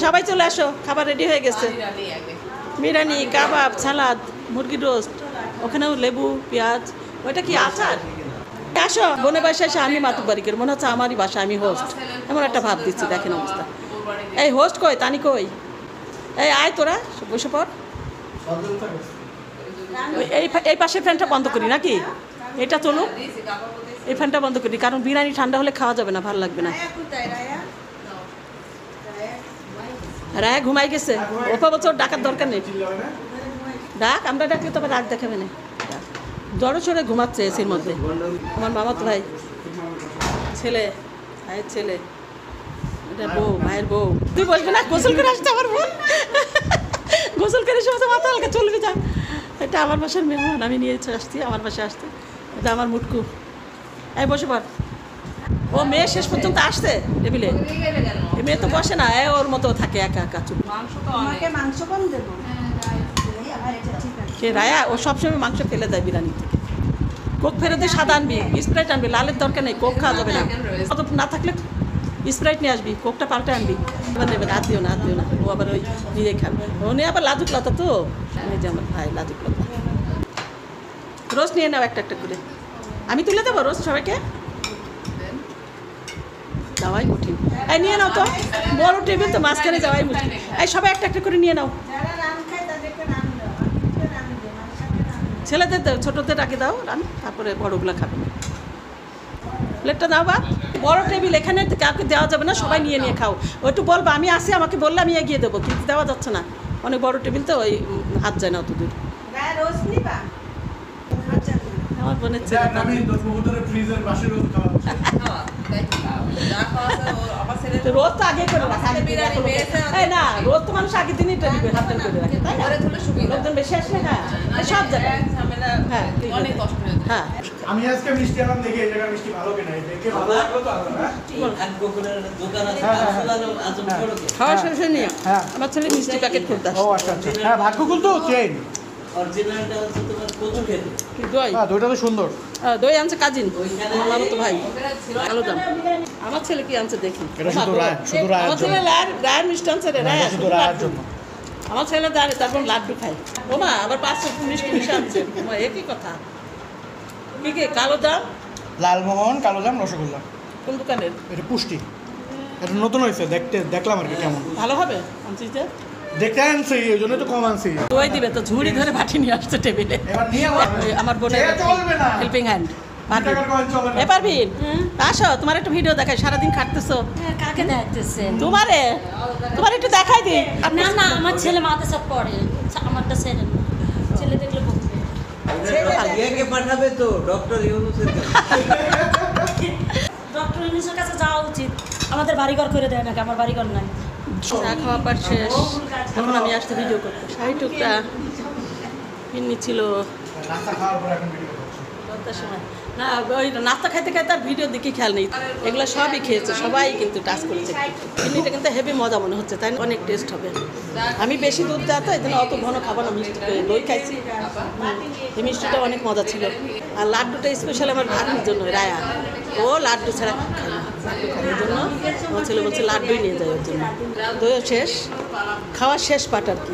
সবাই চলে আসো, খাবার রেডি হয়ে গেছে। বিরিয়ানি, কাবাব, সালাদ, মুরগির রোস্ট, ওখানেও লেবু, পেঁয়াজ। ওইটা কি আচার? আসো বোনের বাসায় এসে আমি মাতুবাড়িকের মনে হচ্ছে আমারই বাসা, আমি হোস্ট, এমন একটা ভাব দিচ্ছি। দেখেন অবস্থা। এই হোস্ট কই, তানি কই? এই আয় তোরা বসে পড়। এই পাশের ফ্যানটা বন্ধ করি নাকি? এটা চলুক, এই ফ্যানটা বন্ধ করি, কারণ বিরিয়ানি ঠান্ডা হলে খাওয়া যাবে না, ভালো লাগবে না। রায় ঘুমাই গেছে। ওপা বছর ডাকার দরকার নেই, ডাক, আমরা ডাকলে তবে রাগ দেখাবে না। জড়ো সরে ঘুমাচ্ছে এসির মধ্যে। আমার মামাতো ভাই, ছেলে, ভাইয়ের ছেলে, এটা বউ, ভাইয়ের বউ। তুই বলবি না গোসল করে আসতে? আমার বোন গোসল করে সমস্ত মাথা হালকা চলবি যা। এটা আমার বাসার মেহমান, আমি নিয়ে আসছি আমার বাসায় আসতে। এটা আমার মুটকু। এই বসে পড়। ও মেয়ে শেষ পর্যন্ত আসছে টেবিলে। এই মেয়ে তো বসে না, ওর মতো থাকে একা একা চুপ। মাংস কম দেবো সে রায়া, ও সবসময় মাংস ফেলে দেয় বিরিয়ানি থেকে। কোক ফেরত দিয়ে সাদা আনবি, স্প্রাইট আনবি, লালের দরকার নেই, কোক খাওয়া যাবে না। অত না থাকলে স্প্রাইট নিয়ে আসবি, কোকটা পাল্টে আনবি। এবার নেবে, হাত দিও না, হাত দিও না, ও আবার ওই নিজেই খাবে। ও নিয়ে আবার লাজুক লতা তো, এই যে আমার ভাই লাজুক লতা। রোজ নিয়ে নাও একটা একটা করে। আমি তুলে দেবো রোজ সবাইকে, যাওয়াই কঠিন। এই নিয়ে নাও তো, বড় টেবিল তো, মাঝখানে যাওয়াই মুশকিল। এই সবাই একটা একটা করে নিয়ে নাও। ছেলেদের ছোটোদের আগে দাও রান, তারপরে বড়গুলো খাবে। প্লেটটা দাও বা, বড় টেবিল এখানে কাউকে দেওয়া যাবে না, সবাই নিয়ে নিয়ে খাও। ওইটু বলবা আমি আসি, আমাকে বললে আমি এগিয়ে দেবো, কিন্তু দেওয়া যাচ্ছে না, অনেক বড় টেবিল তো, ওই হাত যায় না অত দূর। আমার বোনের ছেলে রোজ তো আগে করে রাখে না, রোজ তো মানুষ আগের দিনই হাত করে রাখে, তাই না? লোকজন বেশি আসলে হ্যাঁ সব জায়গায় হ্যাঁ হ্যাঁ। আমি আজকে মিষ্টি আনাম দেখি এই জায়গায় মিষ্টি ভালো কিনা, দেখে ভালো লাগলো তো। খাওয়া শেষ হয়নি, আমার ছেলে মিষ্টি প্যাকেট খুলতে আসে। ও আচ্ছা আচ্ছা, হ্যাঁ ভাগ্যকুল তো চেইন অরিজিনালটা হচ্ছে তোমার কচু খেতে। দই, হ্যাঁ দইটা তো সুন্দর। দই আনছে কাজিন, আমার তো ভাই আলো দাম। আমার ছেলে কি আনছে দেখি। এটা শুধু রায়ের আমার ছেলে রায়ের মিষ্টি আনছে রে, রায় শুধু রায়ের জন্য। আমার ছেলে দাঁড়ে, তারপর লাড্ডু খায়। ও মা আবার 500 মিষ্টি মিশে আনছে। একই কথা। কি কি কালো দাম? লালমোহন, কালোজাম, রসগোল্লা। কোন দোকানের? এটা পুষ্টি, এটা নতুন হয়েছে, দেখলাম আর কি কেমন ভালো হবে আনছিস যে। দেখতে আনছি, এই জন্য তো কম আনছি। দই দিবে তো, ঝুড়ি ধরে বাটি নিয়ে আসছে টেবিলে। এবার নিয়ে আমার বোনের চলবে না, হেল্পিং হ্যান্ড। পারবিন আসো, তোমার একটু ভিডিও দেখাই, সারাদিন খাটতেছো। কাকে দেখতেছেন? তোমার একটু দেখাই দিই। না না, আমার ছেলে মাদ্রাসা পড়ে, আমারটা ছেলে না। ছেলে দেখলে বলবে কে পাঠাবে তো ডক্টর ইউনুসের কাছে। ডক্টর ইউনুসের কাছে যাওয়া উচিত। আমাদের বাড়িঘর করে দেয় নাকি? আমার বাড়িঘর নাই। চা খাওয়া পার শেষ, এখন আমি আসতে ভিডিও করতে। শাড়ি টুকটা পিন্নি ছিল নাস্তা খাওয়ার পর এখন ভিডিও করছি। সময় না, ওই নাস্তা খাইতে খাইতে আর ভিডিও দিকে খেয়াল নেই। এগুলো সবই খেয়েছে, সবাই কিন্তু টাচ করেছে। পিন্নিটা কিন্তু হেভি মজা মনে হচ্ছে, তাই অনেক টেস্ট হবে। আমি বেশি দুধ দেওয়া তো, এই জন্য অত ঘন খাবো না, মিষ্টি করে দই খাইছি। এই মিষ্টিটা অনেক মজা ছিল। আর লাড্ডুটা স্পেশাল আমার ভাগ্নির জন্য, রায়া। ও লাড্ডু ছাড়া খায় না, লাড্ডু খায়, এই জন্য আমার ছেলে বলছে লাড্ডুই নিয়ে যায় ওর জন্য। দইও শেষ, খাওয়া শেষ পাট আর কি।